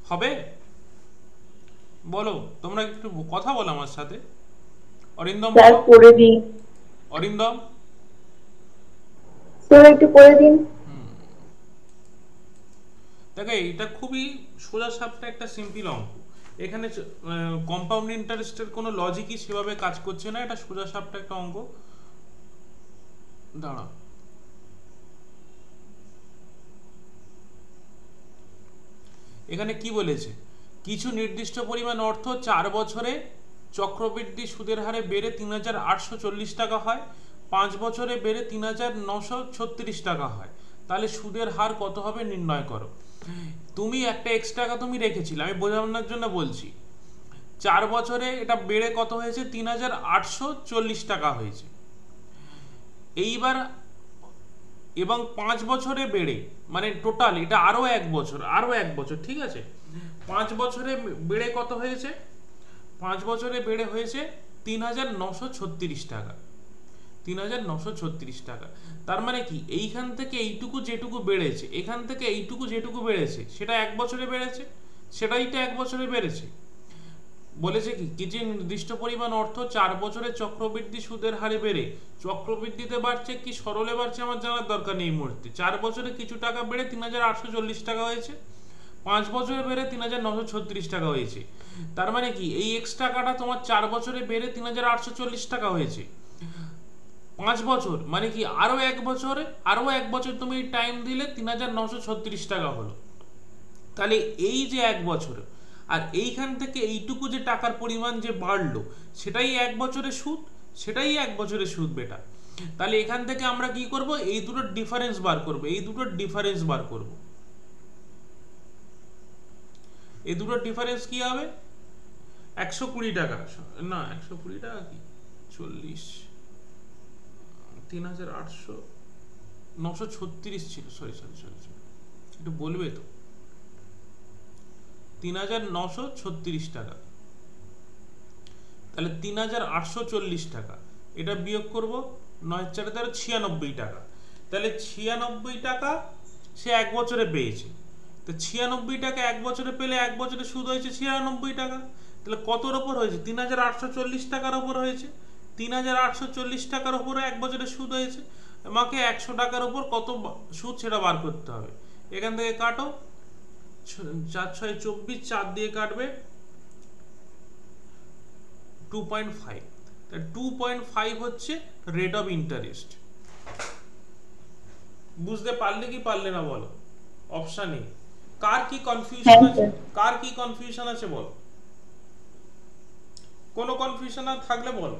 হবে? বলো, তোমরা একটু কথা বলো আমার সাথে। অরিন্দম স্যার বলো। করে দিন। অরিন্দম। স্যার একটু করে দিন। দেখো, এটা খুবই সোজা সাপটা একটা সিম্পল অঙ্ক। এখানে কম্পাউন্ড ইন্টারেস্টের কোনো লজিকই সেভাবে কাজ করছে না, এটা সোজা সাপটা একটা অঙ্ক। দাঁড়াও। এখানে কি বলেছে? কিছু নির্দিষ্ট পরিমাণ অর্থ 4 বছরে চক্রবৃদ্ধি সুদের হারে বেড়ে ৩,৮৪০ টাকা হয়, 5 বছরে বেড়ে ৩,৯৩৬ টাকা হয়। তাহলে সুদের হার কত হবে নির্ণয় করো। তুমি একটা এক্স টাকা তুমি রেখেছিলে, আমি বোঝানোর জন্য বলছি। 4 বছরে এটা বেড়ে কত হয়েছে? ৩,৮৪০ টাকা হয়েছে। এইবার এবং 5 বছরে বেড়ে, মানে টোটাল এটা আরো এক বছর, ঠিক আছে। 5 বছরে বেড়ে কত হয়েছে? 5 বছরে বেড়ে হয়েছে ৩,৯৩৬ টাকা। ৩,৯৩৬ টাকা। তার মানে কি, এইখান থেকে এইটুকু যেটুকু বেড়েছে, এখান থেকে এইটুকু যেটুকু বেড়েছে, সেটা 1 বছরে বেড়েছে। সেটাই তো 1 বছরে বেড়েছে। বলেছে কি, কিছু নির্দিষ্ট পরিমাণ অর্থ 4 বছরে চক্রবৃদ্ধি সুদের হারে বেড়ে, চক্রবৃদ্ধিতে বাড়ছে কি সরলে বাড়ছে আমার জানার দরকার নেই এই মুহূর্তে। 4 বছরে কিছু টাকা বেড়ে ৩,৮৪০ টাকা হয়েছে, 5 বছরে বেড়ে ৩,৯৩৬ টাকা হয়েছে। তার মানে কি, এই এক্স টাকাটা তোমার 4 বছরে বেড়ে ৩,৮৪০ টাকা হয়েছে। 5 বছর মানে কি, আরো এক বছর তুমি টাইম দিলে ৩,৯৩৬ টাকা হলো। তাহলে এই যে 1 বছর, আর এইখান থেকে এইটুকু যে টাকার পরিমাণ যে বাড়লো, সেটাই 1 বছরের সুদ। সেটাই 1 বছরের সুদ বেটা। তাহলে এখান থেকে আমরা কি করব? এই দুটোর ডিফারেন্স বার করব। এই দুটোর ডিফারেন্স কি হবে? 120 টাকা। না, 120 টাকা কি, 40, 3,800, 936 ছিল, সরি সরি সরি সরি, একটু বলবে তো। 3,936 টাকা। তাহলে 3,840 টাকা। এটা বিয়োগ করব, 9 4 13 96 টাকা। তাহলে 96 টাকা সে 1 বছরে পেয়েছে। তো 96 টাকা 1 বছরে পেলে 1 বছরে সুদ হয়েছে 96 টাকা। তাহলে কতর ওপর হয়েছে? 3,840 টাকার ওপর হয়েছে। 3,840 টাকার ওপরে 1 বছরে সুদ হয়েছে। আমাকে 100 টাকার ওপর কত সুদ সেটা বার করতে হবে। এখান থেকে কাটো, 4 6 24, 4 দিয়ে কাটবে 2.5। 2.5 হচ্ছে রেট অফ ইন্টারেস্ট। বুঝতে পারলে কি পারলে না বলো? অপশানে কার কি কনফিউশন হ্যাঁ আছে? স্যার। কার কি কনফিউশন আছে বলো? কোনো কনফিউশন না থাকলে বলো।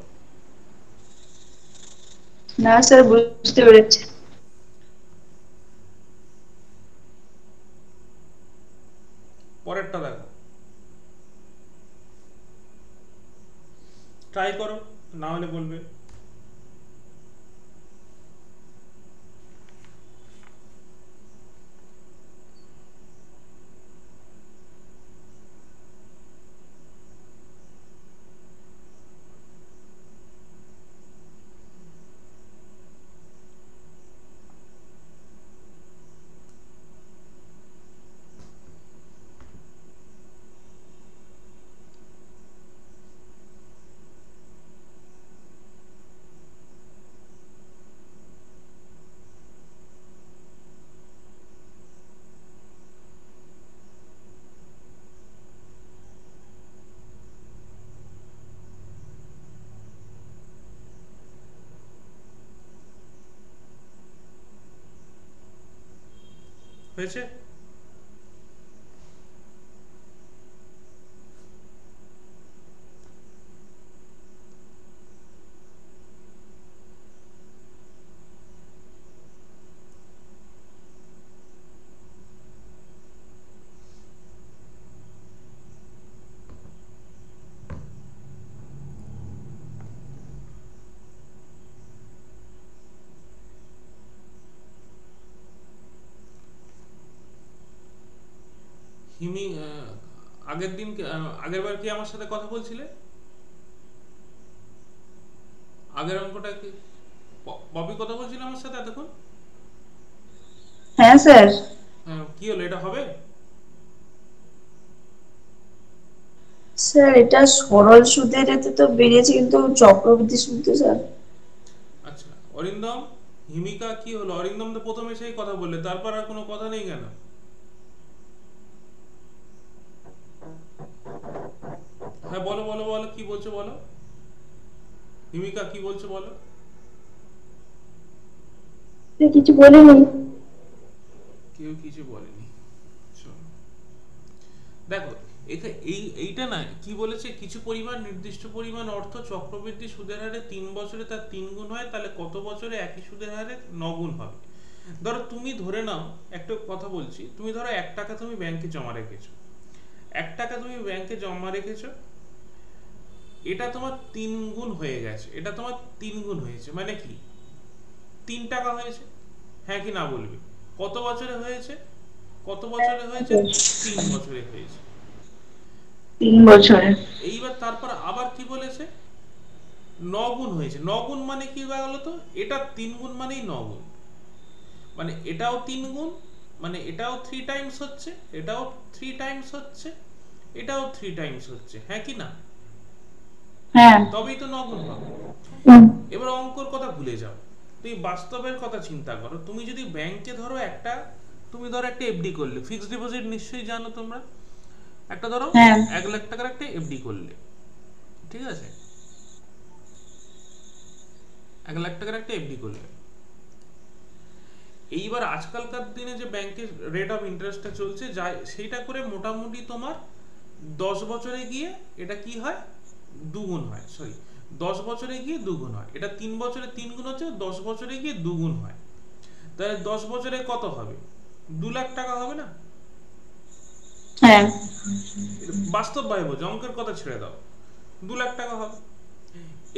না স্যার, বুঝতে পেরেছি। পরেরটা দেখো, ট্রাই করো, না হলে বলবে। হয়েছে? হিমি, আগের দিন আগের বার কি আমার সাথে কথা বলছিলে? আগের অঙ্কটা কি ববি কথা বলছিল আমার সাথে এতক্ষণ? হ্যাঁ স্যার। কি হলো, এটা হবে? স্যার এটা সরল সুদের এতে তো বেরিয়েছে, কিন্তু চক্রবৃদ্ধি সুদ তো স্যার। আচ্ছা অরিন্দম, হিমিকা কি হলো? অরিন্দম তো প্রথমে সেই কথা বললে, তারপর আর কোনো কথা নেই কেন? হ্যাঁ বলো বলো বলো, কি বলছো বলো। হিমিকা কি বলছো বলো। কিছু বলিনি। কেউ কিছু বলেনি। চলো দেখো, এইটা না কি বলেছে, কিছু পরিমাণ নির্দিষ্ট পরিমাণ অর্থ চক্রবৃদ্ধি সুদের হারে 3 বছরে তার 3 গুণ হয়, তাহলে কত বছরে একই সুদের হারে 9 গুণ হবে। ধরো তুমি ধরে নাও, একটা কথা বলছি, তুমি ধরো 1 টাকা তুমি ব্যাংকে জমা রেখেছো, 1 টাকা তুমি ব্যাংকে জমা রেখেছো, এটা তোমার 3 গুণ হয়ে গেছে, এটা তোমার 3 গুণ হয়েছে, মানে কি 3 টাকা হয়েছে, হ্যাঁ কি না বলবে? কত বছরে হয়েছে? কত বছরে হয়েছে? 3 বছরে হয়েছে। 3 বছরে। এইবার তারপর আবার কি বলেছে, 9 গুণ হয়েছে। 9 গুণ মানে কি গেল তো, এটা 3 গুণ মানেই 9 গুণ, মানে এটাও 3 গুণ, মানে এটাও 3 টাইমস হচ্ছে, এটাও 3 টাইমস হচ্ছে, এটাও 3 টাইমস হচ্ছে, হ্যাঁ কি না? হ্যাঁ। তবেই তো 9 গুণ হবে। হুম। এবার অঙ্কর কথা ভুলে যাও, তুমি বাস্তবের কথা চিন্তা করো। তুমি যদি ব্যাংকে ধরো তুমি ধরো একটা এফডি করলে, ফিক্সড ডিপোজিট নিশ্চয়ই জানো তোমরা, একটা ধরো হ্যাঁ। 1 লাখ টাকার একটা এফডি করলে, ঠিক আছে, 1 লাখ টাকার একটা এফডি করলে। এইবার আজকালকার দিনে যে ব্যাংকের রেট অফ ইন্টারেস্টটা চলছে, যায় সেইটা করে মোটামুটি তোমার 10 বছরে গিয়ে এটা কি হয়, 2 গুণ হয়, সরি 10 বছরে গিয়ে 2 গুণ হয়। এটা 3 বছরে 3 গুণ হচ্ছে, 10 বছরে গিয়ে 2 গুণ হয়। তাহলে 10 বছরে কত হবে? 2 লাখ টাকা হবে না? হ্যাঁ। বাস্তব ভাবে অঙ্কের কথা ছেড়ে দাও, 2 লাখ টাকা হবে।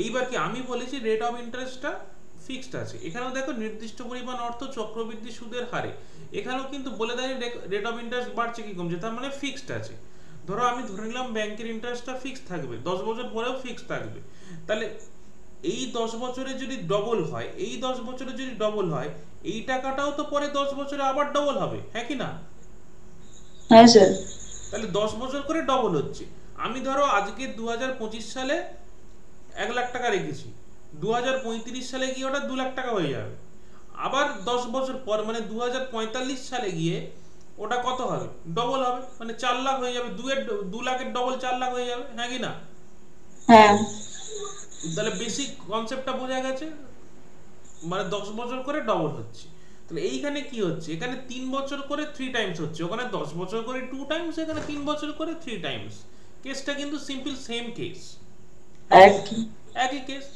এইবার কি আমি বলেছি রেট অফ ইন্টারেস্টটা ফিক্সড আছে, এখানেও দেখো নির্দিষ্ট পরিমাণ অর্থ চক্রবৃদ্ধি সুদের হারে, এখানেও কিন্তু বলে দেয় রেট অফ ইন্টারেস্ট বাড়ছে কি কমছে, তার মানে ফিক্সড আছে। ধরো আমি ধরে নিলাম ব্যাংকের ইন্টারেস্টটা ফিক্সড থাকবে, 10 বছর পরেও ফিক্সড থাকবে, তাহলে এই 10 বছরে যদি ডবল হয়, এই 10 বছরে যদি ডবল হয়, এই টাকাটাও তো পরে 10 বছরে আবার ডবল হবে, হ্যাঁ কি না? হ্যাঁ স্যার। তাহলে 10 বছর করে ডবল হচ্ছে। আমি ধরো আজকে 2025 সালে 1 লাখ টাকা রেখেছি, 2035 সালে গিয়ে ওটা 2 লাখ টাকা হয়ে যাবে। আবার 10 বছর পর মানে 2045 সালে গিয়ে ওটা কত হবে, ডবল হবে, মানে 4 লাখ হয়ে যাবে, 2 লাখের ডবল 4 লাখ হয়ে যাবে, হ্যাঁ কি না? হ্যাঁ। তাহলে বেসিক কনসেপ্টটা বোঝা গেছে, মানে 10 বছর করে ডবল হচ্ছে। তাহলে এইখানে কি হচ্ছে, এখানে 3 বছর করে 3 টাইমস হচ্ছে, ওখানে 10 বছর করে 2 টাইমস, এখানে 3 বছর করে 3 টাইমস। কেসটা কিন্তু সিম্পল সেম কেস, একই। একই কেস।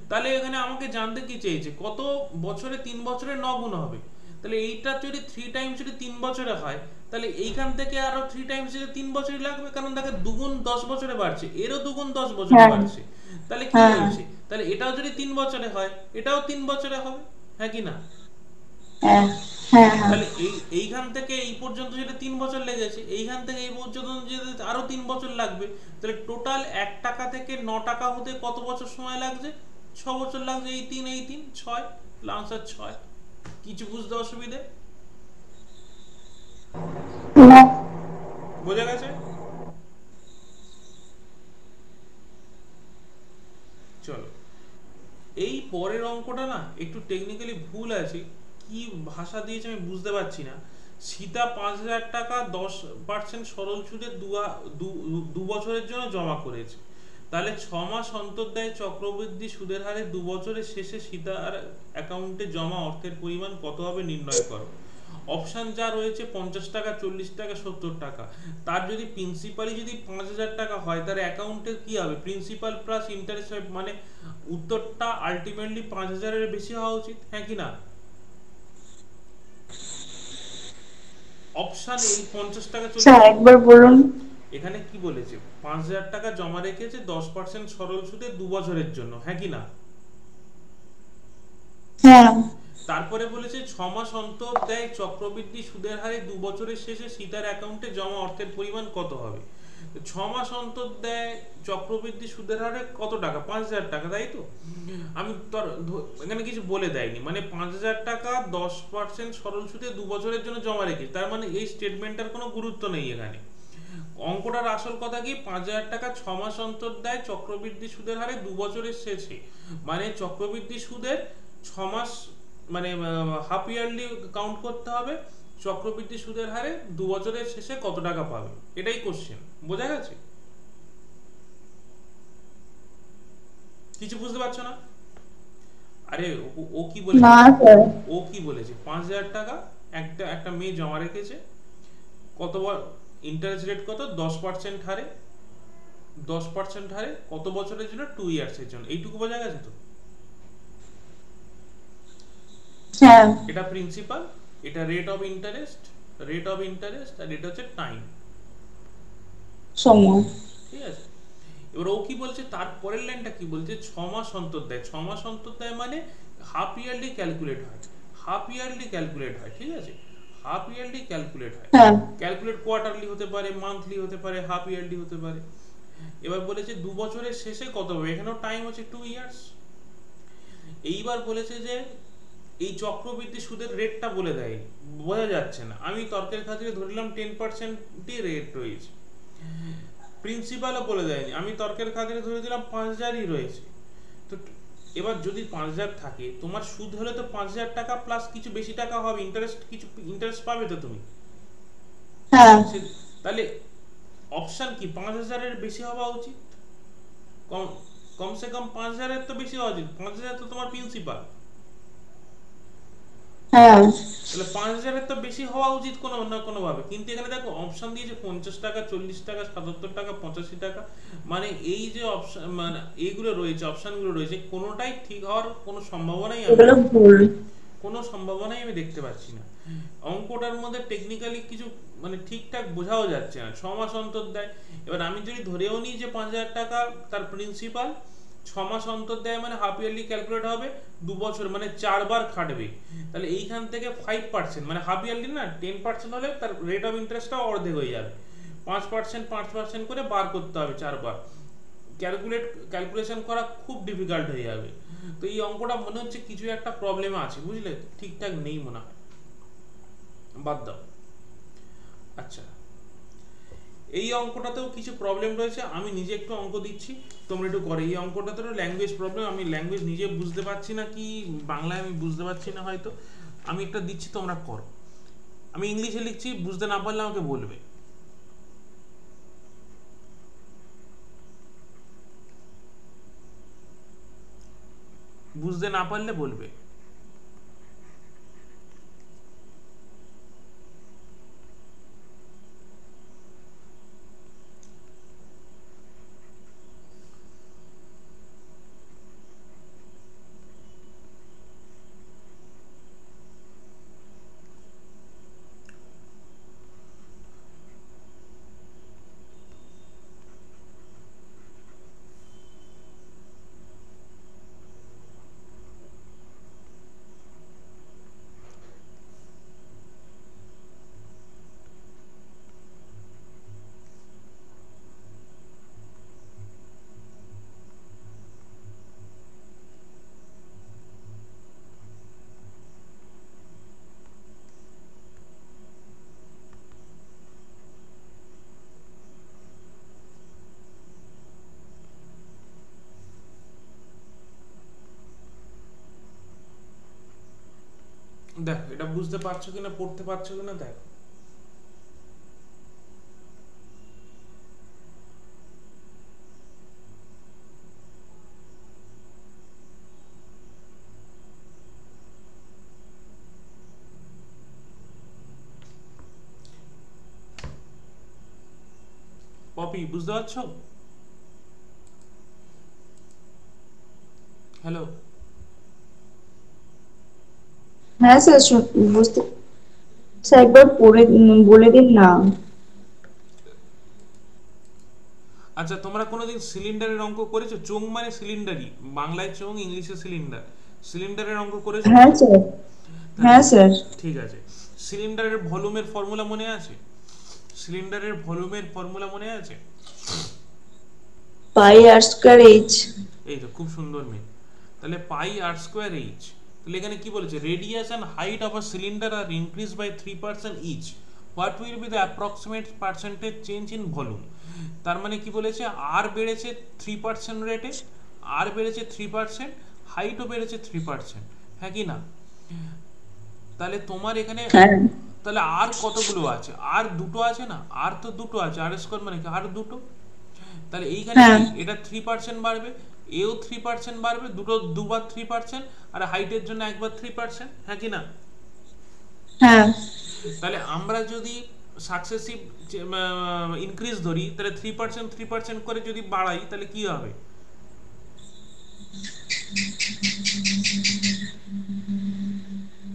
তাহলে এখানে আমাকে জানতে কি চেয়েছে, কত বছরে 3 বছরে 9 গুণ হবে। তাহলে এইটা যদি 3 টাইমস যদি 3 বছরে হয়, তাহলে এইখান থেকে আরো 3 টাইমস যদি 3 বছরই লাগবে, কারণ দেখে 2 গুণ 10 বছরে বাড়ছে, এরও 2 গুণ 10 বছরে হ্যাঁ। বাড়ছে। তাহলে কি হ্যাঁ। হয়েছে, তাহলে এটাও যদি 3 বছরে হয়, এটাও 3 বছরে হবে, হ্যাঁ কি না? হ্যাঁ। হ্যাঁ। হ্যাঁ। তাহলে এইখান থেকে এই পর্যন্ত যেটা 3 বছর লেগেছে, এইখান থেকে এই পর্যন্ত যদি আরো 3 বছর লাগবে, তাহলে টোটাল 1 টাকা থেকে 9 টাকা হতে কত বছর সময় লাগছে? 6 বছর লাগছে। এই তিন 6, আনসার 6। কিছু বুঝতে অসুবিধে? না। বোঝা গেছে? চলো, এই পরের অঙ্কটা না একটু টেকনিক্যালি ভুল আছে, কি ভাষা দিয়েছে আমি বুঝতে পারছি না। সীতা 5,000 টাকা 10% সরল সুদে 2 বছরের জন্য জমা করেছে, তাহলে 6 মাস অন্তর দেয় চক্রবৃদ্ধি সুদের হারে 2 বছরের শেষে সীতার অ্যাকাউন্টে জমা অর্থের পরিমাণ কত হবে নির্ণয় করো। অপশন যা রয়েছে 50 টাকা, 40 টাকা, 70 টাকা। তার যদি প্রিন্সিপালি যদি 5,000 টাকা হয়, তার অ্যাকাউন্টে কি হবে, প্রিন্সিপাল প্লাস ইন্টারেস্ট, মানে উত্তরটা আলটিমেটলি 5,000-এর বেশি হওয়া উচিত, হ্যাঁ কি না? অপশন এই 50 টাকা, স্যার একবার বলুন। এখানে কি বলেছে, 5,000 টাকা জমা রেখেছে 10% সরল সুদে 2 বছরের জন্য, হ্যাঁ কি না? হ্যাঁ। তারপরে বলেছে 6 মাস অন্তর দেয় চক্রবৃদ্ধি সুদের হারে 2 বছরের শেষে সীতার অ্যাকাউন্টে জমা অর্থের পরিমাণ কত হবে। 6 মাস অন্তর দেয় চক্রবৃদ্ধি সুদের হারে কত টাকা, 5,000 টাকা, তাই তো? আমি এখানে কিছু বলে দেয়নি, মানে 5,000 টাকা 10% সরল সুদে 2 বছরের জন্য জমা রেখেছে, তার মানে এই স্টেটমেন্টটার কোনো গুরুত্ব নেই এখানে। অঙ্কটার আসল কথা কি, 5,000 টাকা 6 মাস অন্তর দেয় চক্রবৃদ্ধি সুদের হারে 2 বছরের শেষে, মানে চক্রবৃদ্ধি সুদের 6 মাস, মানে হাফ ইয়ারলি কাউন্ট করতে হবে, চক্রবৃদ্ধি সুদের হারে 2 বছরের শেষে কত টাকা পাবে, এটাই কোশ্চেন। বোঝা গেছে? কিছু বুঝতে পারছো না? আরে ও কি বলেছে, না স্যার। ও কি বলেছে, 5,000 টাকা একটা একটা মেয়ে জমা রেখেছে, কতবার ইন্টারেস্ট রেট কত, 10% হারে, 10% হারে কত বছরের জন্য, 2 ইয়ার্সের জন্য, এইটুকু বোঝা গেছে তো? হ্যাঁ। এটা প্রিন্সিপাল, এটা rate of interest, rate of interest, আর এটা হচ্ছে টাইম। সময়। ঠিক আছে, এবার ও কি বলছে, তার পরের লাইনটা কি বলছে, 6 মাস অন্তর দেয়, 6 মাস অন্তর দেয় মানে হাফ ইয়ারলি ক্যালকুলেট হয়, হাফ ইয়ারলি ক্যালকুলেট হয়, ঠিক আছে, হাফ ইয়ারলি ক্যালকুলেট হয়, হ্যাঁ। ক্যালকুলেট কোয়ার্টারলি হতে পারে, মান্থলি হতে পারে, হাফ ইয়ারলি হতে পারে। এবার বলেছে 2 বছরের শেষে কত হবে, এখানেও টাইম হচ্ছে 2 ইয়ার্স। এইবার বলেছে যে এই চক্রবৃদ্ধি সুদের রেটটা বলে দেয়, বোঝা যাচ্ছে না, আমি তর্কের খাতিরে ধরলাম 10%ই রেট রয়েছে, প্রিন্সিপালও বলে দেয়নি, আমি তর্কের খাতিরে ধরে দিলাম 5,000ই রয়েছে। তো এবার যদি 5,000 থাকে, তোমার সুদ হলে তো 5,000 টাকা প্লাস কিছু বেশি টাকা হবে, ইন্টারেস্ট, কিছু ইন্টারেস্ট পাবে তো তুমি। হ্যাঁ। তাহলে অপশন কি, 5,000 এর বেশি হওয়া উচিত, কম, কমসে কম 5,000 এর তো বেশি হওয়া উচিত, 5,000 তো তোমার প্রিন্সিপাল, হ্যাঁ। তাহলে 5,000 এর তো বেশি হওয়া উচিত কোনো না কোনো ভাবে, কিন্তু এখানে দেখো অপশন দিয়েছে 50 টাকা, 40 টাকা, 77 টাকা, 85 টাকা, মানে এই যে অপশন, মানে এইগুলো রয়েছে, অপশনগুলো রয়েছে, কোনোটাই ঠিক হওয়ার কোনো সম্ভাবনাই আমি, এগুলো ভুল। কোনো সম্ভাবনাই আমি দেখতে পাচ্ছি না। অঙ্কটার মধ্যে টেকনিক্যালি কিছু মানে ঠিকঠাক বোঝাও যাচ্ছে না, 6 মাস অন্তর দেয়, এবার আমি যদি ধরেও নিই যে 5,000 টাকা তার প্রিন্সিপাল, 6 মাস অন্তর দেয় মানে হাফ ইয়ারলি ক্যালকুলেট হবে, 2 বছর মানে 4 বার খাটবে, তাহলে এইখান থেকে 5%, মানে হাফ ইয়ারলি না, 10% হলে তার রেট অফ ইন্টারেস্টটা অর্ধেক হয়ে যাবে, 5% 5% করে বার করতে হবে 4 বার, ক্যালকুলেশন করা খুব ডিফিকাল্ট হয়ে যাবে। তো এই অঙ্কটা মনে হচ্ছে কিছু একটা প্রবলেম আছে, বুঝলে, ঠিকঠাক নেই মনে হয়, বাদ দাও। আচ্ছা, এই অঙ্কটাতেও কিছু প্রবলেম রয়েছে, আমি নিজে একটু অঙ্ক দিচ্ছি, তোমরা একটু করো। এই অঙ্কটাতে ল্যাঙ্গুয়েজ প্রবলেম, আমি ল্যাঙ্গুয়েজ নিজে বুঝতে পারছি না, কি বাংলায় আমি বুঝতে পারছি না হয়তো, আমি একটা দিচ্ছি, তোমরা করো, আমি ইংলিশে লিখছি, বুঝতে না পারলে আমাকে বলবে। বুঝতে না পারলে বলবে। দেখো এটা বুঝতে পারছো কিনা, পড়তে পারছো কিনা দেখো। পপি বুঝতে পারছো? হ্যালো। হ্যাঁ স্যার, বুঝতে, স্যার একবার পড়ে বলে দিন না। আচ্ছা, তোমরা কোনোদিন সিলিন্ডারের অঙ্ক করেছো? চোং মানে সিলিন্ডারই, বাংলায় চোং, ইংলিশে সিলিন্ডার, সিলিন্ডারের অঙ্ক করেছো? হ্যাঁ স্যার। হ্যাঁ স্যার। ঠিক আছে, সিলিন্ডারের ভলিউমের ফর্মুলা মনে আছে? সিলিন্ডারের ভলিউমের ফর্মুলা মনে আছে? পাই আর স্কয়ার এইচ। এই তো, খুব সুন্দর মেয়ে। তাহলে পাই আর স্কয়ার এইচ, তাহলে এখানে কি বলেছে, radius and height of a cylinder are increase by 3% each, what will be the approximate percentage change in volume. তার মানে কি বলেছে, আর বেড়েছে 3% রেটে, আর বেড়েছে 3%, হাইটও বেড়েছে 3%, হ্যাঁ কি না? তাহলে তোমার এখানে হ্যাঁ তাহলে আর কতগুলো আছে? আর দুটো আছে না? আর তো দুটো আছে, আর স্কোয়ার মানে কি আর দুটো। তাহলে এইখানে হ্যাঁ কি এটা 3% বাড়বে, এও 3% বাড়বে, দুটো দুবার 3%, আর হাইটের জন্য একবার 3%, হ্যাঁ কি না? হ্যাঁ তাহলে আমরা যদি সাকসেসিভ ইনক্রিজ ধরি, তাহলে 3% 3% করে যদি বাড়াই, তাহলে কি হবে?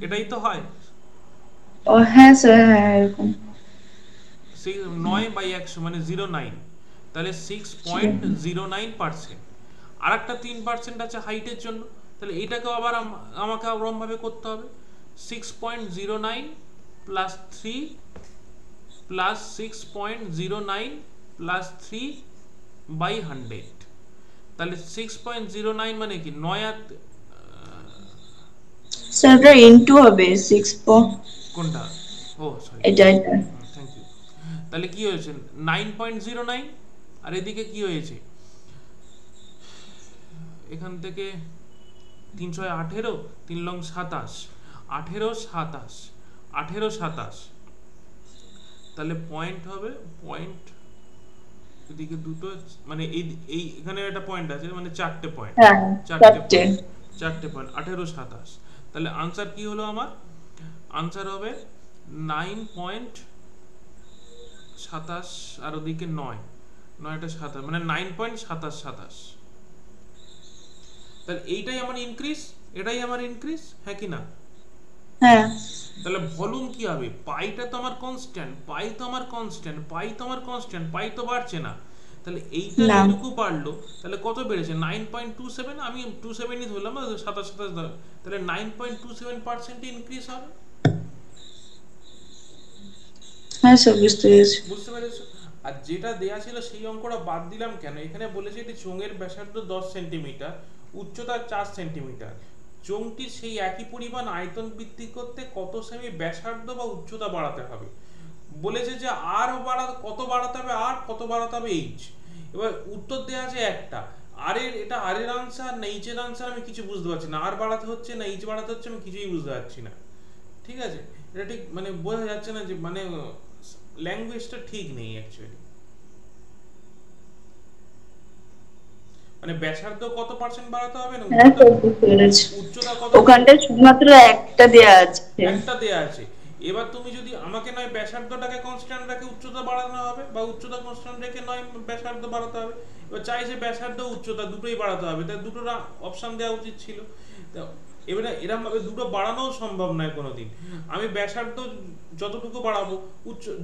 এটাই তো হয়। ও হ্যাঁ স্যার, হ্যাঁ এরকম। সেই 9/100 মানে 09, তাহলে 6.09%। আর একটা 3% আছে হাইটের জন্য, তাহলে এইটাকেও আবার আমাকে ওরম ভাবে করতে হবে। 6.09 প্লাস 3 প্লাস 6.09 প্লাস 3/100। তাহলে 6.09 মানে কি 9 আর স্যার ওটা ইনটু হবে 6 কোনটা? ও সরি, এটা এটা। Thank you. তাহলে কি হয়েছে 9.09, আর এদিকে কি হয়েছে, এখান থেকে 318, 3 লং 27, 18 27, 18 27, তাহলে পয়েন্ট হবে, পয়েন্ট এদিকে দুটো, মানে এই এই এখানে একটা পয়েন্ট আছে, মানে চারটে পয়েন্ট, হ্যাঁ চারটে চারটে। পয়েন্ট, চারটে পয়েন্ট, 18 27। তাহলে আনসার কি হলো আমার? আনসার হবে 9.27, আর ওদিকে 9, 9টা 27, মানে 9.2727। তাহলে এইটাই আমার ইনক্রিজ, এটাই আমার ইনক্রিজ, হ্যাঁ কি না? হ্যাঁ তাহলে ভলিউম কি হবে? পাইটা তো আমার কনস্ট্যান্ট, পাই তো আমার কনস্ট্যান্ট, পাই তো আমার কনস্ট্যান্ট, পাই তো বাড়ছে না। তাহলে এইটা না যেটুকু বাড়লো, তাহলে কত বেড়েছে? 9.27, আমি 27ই ধরলাম, 27 ধর, তাহলে 9.27% ইনক্রিজ হবে। হ্যাঁ স্যার বুঝতে পেরেছি। বুঝতে পেরেছো? আর যেটা দেয়া ছিল সেই অঙ্কটা বাদ দিলাম কেন? এখানে বলেছে এটি চোঙের ব্যাসার্ধ 10 সেন্টিমিটার, উচ্চতা 4 সেন্টিমিটার। চোঙটি সেই একই পরিমাণ আয়তন বৃদ্ধি করতে কত সেমি ব্যাসার্ধ বা উচ্চতা বাড়াতে হবে? বলেছে যে আর কত বাড়াতে হবে, আর কত বাড়াতে হবে এইচ। এবার উত্তর দেয়া আছে একটা, আর এর এটা আর এর আনসার না এইচ এর আনসার, আমি কিছু বুঝতে পারছি না। আর বাড়াতে হচ্ছে না এইচ বাড়াতে হচ্ছে, আমি কিছুই বুঝতে পারছি না। ঠিক আছে, এটা ঠিক মানে বোঝা যাচ্ছে না যে মানে ল্যাঙ্গুয়েজটা ঠিক নেই অ্যাকচুয়ালি। মানে ব্যাসার্ধ কত পার্সেন্ট বাড়াতে হবে না, হ্যাঁ উচ্চতা, স্যার বুঝতে পেরেছি। উচ্চতা কত? ওখানটায় শুধুমাত্র একটা দেয়া আছে। একটা দেয়া আছে। এবার তুমি যদি আমাকে নয় ব্যাসার্ধটাকে কনস্ট্যান্ট রেখে উচ্চতা বাড়ানো হবে, বা উচ্চতা কনস্ট্যান্ট রেখে নয় ব্যাসার্ধ বাড়াতে হবে। এবার চাইছে ব্যাসার্ধ উচ্চতা দুটোই বাড়াতে হবে, তাই দুটোর অপশন দেওয়া উচিত ছিল। এবারে এরকম ভাবে দুটো বাড়ানোও সম্ভব নয় কোনোদিন। আমি ব্যাসার্ধ যতটুকু বাড়াবো,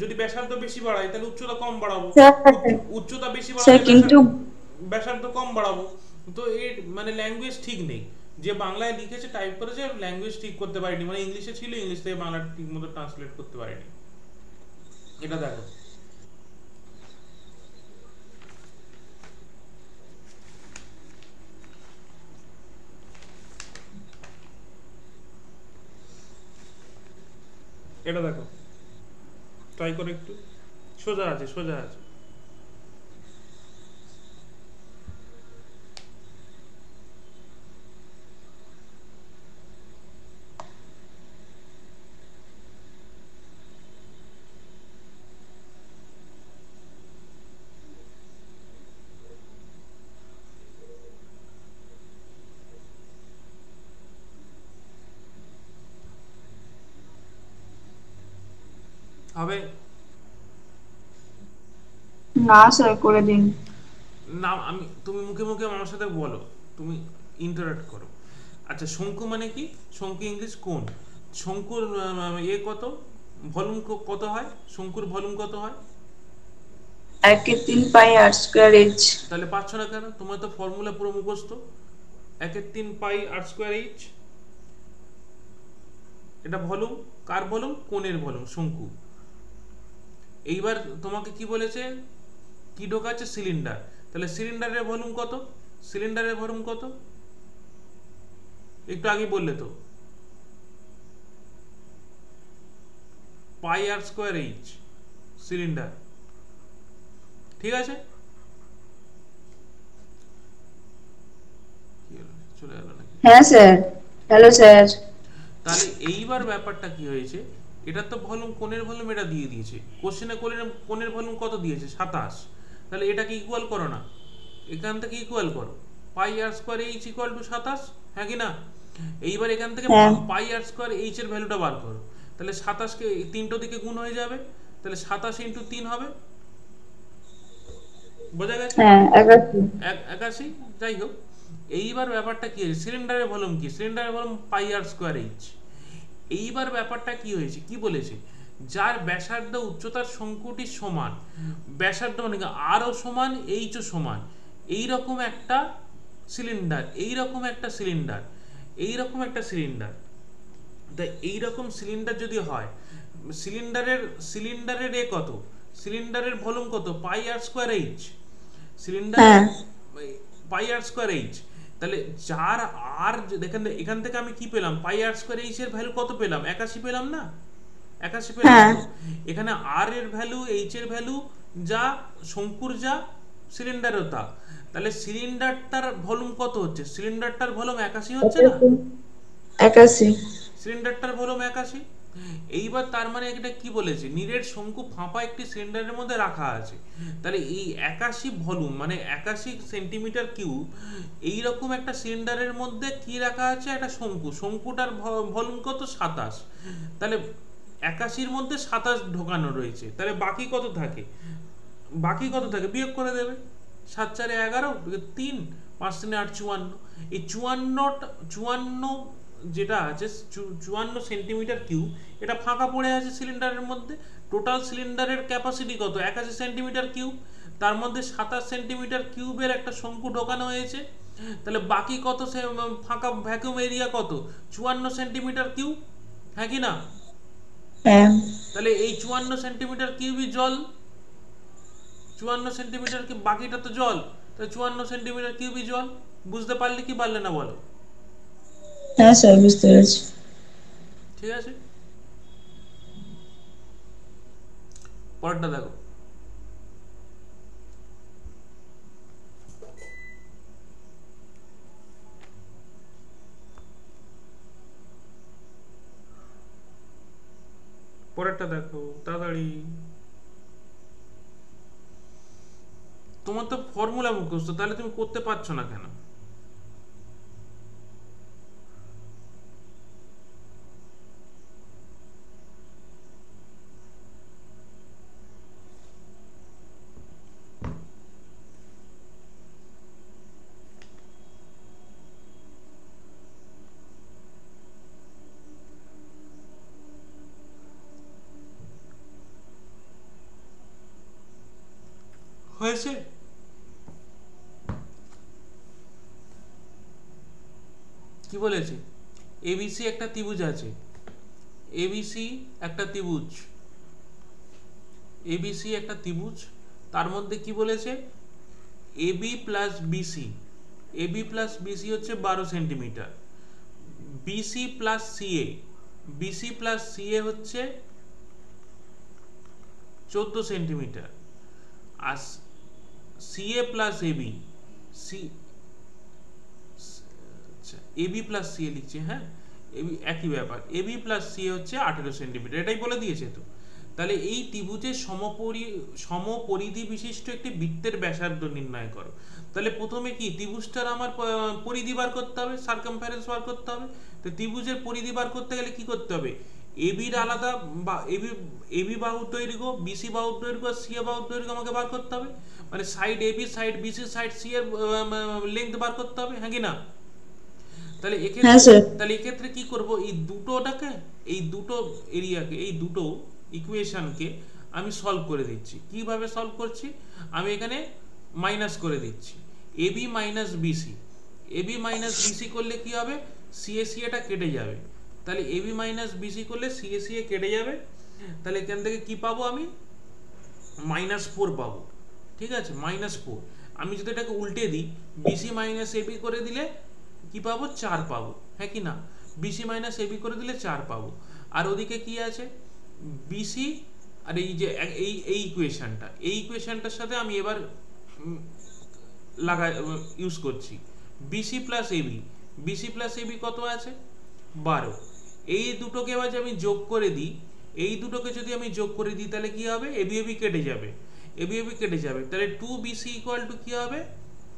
যদি ব্যাসার্ধ বেশি বাড়াই তাহলে উচ্চতা কম বাড়াবো, স্যার উচ্চতা বেশি স্যার বাড়ালে কিন্তু ব্যাসার্ধ কম বাড়াবো। তো এর মানে ল্যাঙ্গুয়েজ ঠিক নেই। যে বাংলায় লিখেছে টাইপ করেছে, ল্যাঙ্গুয়েজ ঠিক করতে পারেনি, মানে ইংলিশে ছিল, ইংলিশ থেকে বাংলা ঠিক মতো ট্রান্সলেট করতে পারেনি। এটা দেখো, এটা দেখো, ট্রাই করে একটু, সোজা আছে, সোজা আছে। হবে না স্যার করে দিন। না, আমি তুমি মুখে মুখে আমার সাথে বলো, তুমি ইন্টারাক্ট করো। আচ্ছা, শঙ্কু মানে কি? শঙ্কু ইংলিশ কোন? শঙ্কুর কত ভলিউম, কত হয় শঙ্কুর ভলিউম, কত হয়? 1/3 পাই r² h। তাহলে পাচ্ছ না কেন? তোমার তো ফর্মুলা পুরো মুখস্থ। 1/3 পাই r²h, এটা ভলিউম। কার ভলিউম? কোণের ভলিউম, শঙ্কু। এইবার তোমাকে কি বলেছে, কি ঢোকাচ্ছে? সিলিন্ডার। তাহলে সিলিন্ডারের ভলিউম কত? সিলিন্ডারের ভলিউম কত? একটু আগে বললে তো। পাই আর স্কোয়ার এইচ সিলিন্ডার। ঠিক আছে, চলে গেল নাকি? হ্যাঁ স্যার। Hello sir. তাহলে এইবার ব্যাপারটা কি হয়েছে, এটা তো ভলিউম, কোণের ভলিউম এটা দিয়ে দিয়েছে কোশ্চেনে, কোণের ভলিউম কত দিয়েছে 27। তাহলে এটাকে ইকুয়াল করো না, এখান থেকে ইকুয়াল করো, পাই আর স্কোয়ার এইচ ইকুয়াল টু 27, হ্যাঁ কি না? এইবার এখান থেকে হ্যাঁ পাই আর স্কোয়ার এইচ এর ভ্যালুটা বার করো। তাহলে 27কে তিনটো দিকে গুণ হয়ে যাবে, তাহলে 27 ইন্টু 3 হবে, বোঝা গেছে? হ্যাঁ 81। 81। যাই হোক, এইবার ব্যাপারটা কি হয়েছে, সিলিন্ডারের ভলিউম কি, সিলিন্ডারের ভলিউম পাই আর স্কোয়ার এইচ। এইবার ব্যাপারটা কি হয়েছে, কি বলেছে, যার ব্যাসার্ধ উচ্চতার শঙ্কুটি সমান, ব্যাসার্ধ মানে আরও সমান এইচও সমান, এইরকম একটা সিলিন্ডার, এইরকম একটা সিলিন্ডার, এইরকম একটা সিলিন্ডার, তাই এইরকম সিলিন্ডার যদি হয়, সিলিন্ডারের এ কত, সিলিন্ডারের ভলিউম কত, পাই আর স্কোয়ার এইচ, সিলিন্ডারের হ্যাঁ পাই আর স্কোয়ার এইচ। তাহলে যার আর, দেখেন এখান থেকে আমি কি পেলাম, পাই আর স্কোয়ার এইচ এর ভ্যালু কত পেলাম, 81 পেলাম না, 81 পেলাম হ্যাঁ তো। এখানে আর এর ভ্যালু, এইচ এর ভ্যালু যা, শঙ্কুর যা, সিলিন্ডারও তা, তাহলে সিলিন্ডারটার ভলিউম কত হচ্ছে, সিলিন্ডারটার ভলিউম 81 হচ্ছে না, 81। সিলিন্ডারটার ভলিউম 81। এইবার তার মানে এটা কি বলেছে, নিরেট শঙ্কু ফাঁপা একটি সিলিন্ডারের মধ্যে রাখা আছে। তাহলে এই 81 ভলিউম মানে 81 সেন্টিমিটার কিউব, এইরকম একটা সিলিন্ডারের মধ্যে কি রাখা আছে, একটা শঙ্কু, শঙ্কুটার ভলিউম কত, 27। তাহলে 81-র মধ্যে 27 ঢোকানো রয়েছে, তাহলে বাকি কত থাকে, বাকি কত থাকে বিয়োগ করে দেবে, 7 4 11, 3 5 3 8 54। এই 54 যেটা আছে, 54 সেন্টিমিটার কিউব, এটা ফাঁকা পড়ে আছে সিলিন্ডারের মধ্যে। টোটাল সিলিন্ডারের ক্যাপাসিটি কত, 81 সেন্টিমিটার কিউব, তার মধ্যে 27 সেন্টিমিটার কিউবের একটা শঙ্কু ঢোকানো হয়েছে। তাহলে বাকি কত, ফাঁকা ভ্যাকুয়াম এরিয়া কত, 54 সেন্টিমিটার কিউব, হ্যাঁ কি না? হ্যাঁ তাহলে এই 54 সেন্টিমিটার কিউবই জল, 54 সেন্টিমিটার কি, বাকিটা তো জল, তাহলে 54 সেন্টিমিটার কিউবই জল। বুঝতে পারলে কি পারলে না বলো? হ্যাঁ স্যার বুঝতে পেরেছি। ঠিক আছে, পরেরটা দেখো। পরেরটা দেখো তাড়াতাড়ি, তোমার তো ফর্মুলা মুখস্থ, তাহলে তুমি করতে পারছো না কেন? হয়েছে, কি বলেছে, এবিসি একটা ত্রিভুজ আছে, এবিসি একটা ত্রিভুজ, এবিসি একটা ত্রিভুজ, তার মধ্যে কি বলেছে, AB plus BC, AB plus BC হচ্ছে 12 centimetre, BC plus CA, BC plus CA হচ্ছে 14 সেন্টিমিটার, আর সিএ প্লাস এবি, সি, আচ্ছা এবি প্লাস সিএ লিখছে, হ্যাঁ এবি একই ব্যাপার, এবি প্লাস সিএ হচ্ছে 18 সেন্টিমিটার, এটাই বলে দিয়েছে তো। তাহলে এই ত্রিভুজের সমপরিধি বিশিষ্ট একটি বৃত্তের ব্যাসার্ধ নির্ণয় করো। তাহলে প্রথমে কি ত্রিভুজটার আমার পরিধি বার করতে হবে, সারকামফারেন্স বার করতে হবে। তো ত্রিভুজের পরিধি বার করতে গেলে কি করতে হবে, এবির আলাদা বা এবি বাহুর দৈর্ঘ্য, বিসি বাহুর দৈর্ঘ্য, সিএ বাহুর দৈর্ঘ্য আমাকে বার করতে হবে, মানে side AB, side BC, side C এর লেন্থ বার করতে হবে, হ্যাঁ কি না? তাহলে হ্যাঁ এক্ষেত্রে, স্যার। তাহলে এক্ষেত্রে কি করব, এই দুটোটাকে, এই দুটো এরিয়াকে, এই দুটো ইকুয়েশনকে আমি সলভ করে দিচ্ছি। কিভাবে সলভ করছি, আমি এখানে মাইনাস করে দিচ্ছি, AB minus BC, AB minus BC করলে কি হবে, সিএসি এটা কেটে যাবে, তাহলে এবি মাইনাস বিসি করলে সিএসি এ কেটে যাবে, তাহলে এখান থেকে কি পাবো আমি, -4 পাবো। ঠিক আছে, -4। আমি যদি এটাকে উল্টে দিই, বিসি মাইনাস এবি করে দিলে কি পাবো, 4 পাবো, হ্যাঁ কি না? বিসি মাইনাস এবি করে দিলে 4 পাবো। আর ওদিকে কি আছে, বিসি আর এই যে এই ইকুয়েশনটার সাথে আমি এবার ইউজ করছি BC plus AB. BC plus AB কত আছে 12। এই দুটোকে এবার যদি আমি যোগ করে দিই, তাহলে কি হবে, এবি এবি কেটে যাবে, তাহলে 2bc ইকুয়াল টু কি হবে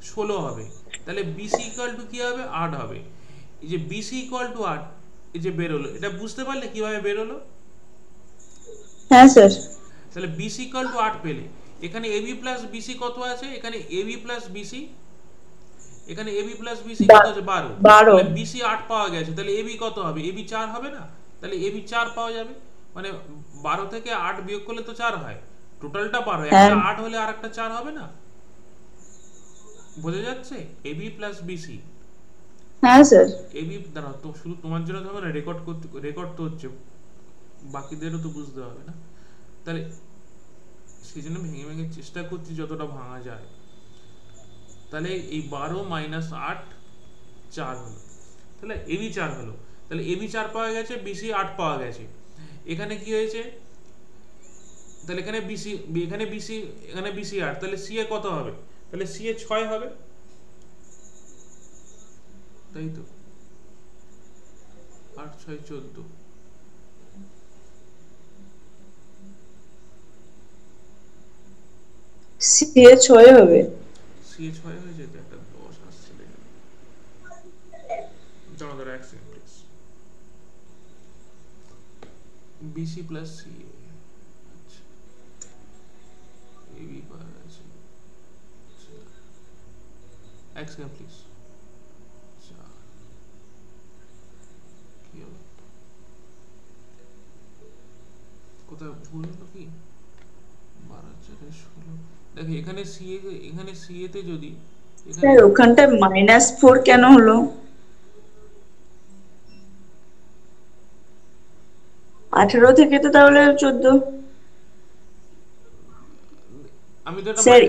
16 হবে। তাহলে বিসি ইকুয়াল টু কি হবে 8 হবে। এই যে বিসি ইকুয়াল টু 8 এই যে বেরোলো, এটা বুঝতে পারলে কিভাবে বেরোলো? হ্যাঁ স্যার। তাহলে বিসি ইকুয়াল টু 8 পেলে এখানে এবি প্লাস বিসি কত আছে, এখানে এবি প্লাস বিসি কত আছে 12। 12। তাহলে বিসি 8 পাওয়া গেছে, তাহলে এবি কত হবে, এবি 4 হবে না? তাহলে এবি 4 পাওয়া যাবে, মানে 12 থেকে 8 বিয়োগ করলে তো 4 হয়, টোটালটা 12, হ্যাঁ একটা 8 হলে আরেকটা 4 হবে না? বোঝা যাচ্ছে? AB plus BC. হ্যাঁ স্যার। এবি দাঁড়াও তো, শুধু তোমার জন্য হবে না, রেকর্ড তো হচ্ছে, বাকিদেরও তো বুঝতে হবে না। তাহলে সেই জন্য ভেঙে ভেঙে চেষ্টা করছি যতটা ভাঙা যায়। তাহলে এই 12 মাইনাস 8 4 হলো, তাহলে এবি 4 হলো। তাহলে এবি 4 পাওয়া গেছে, বিসি 8 পাওয়া গেছে। এখানে কি হয়েছে, তাহলে এখানে বিসি 8, তাহলে সি এ কত হবে, তাহলে সি এ 6 হবে, তাই তো 8 6 14। সি এ 6 হবে। সি এ 6 হয়ে যেত, একটা 10 আসছে দেখে। দাঁড়াও এক second please. BC plus C A, আচ্ছা এবি পাওয়া গেছে, এক সেকেন্ড প্লিজ। কি হলো, কোথায় ভুল হলো কি, 12 4 16। দেখো এখানে সি এ তে যদি এখানে স্যার ওখানটা -4 কেন হলো? 18 থেকে তো তাহলে 14। আমি তো এটা স্যার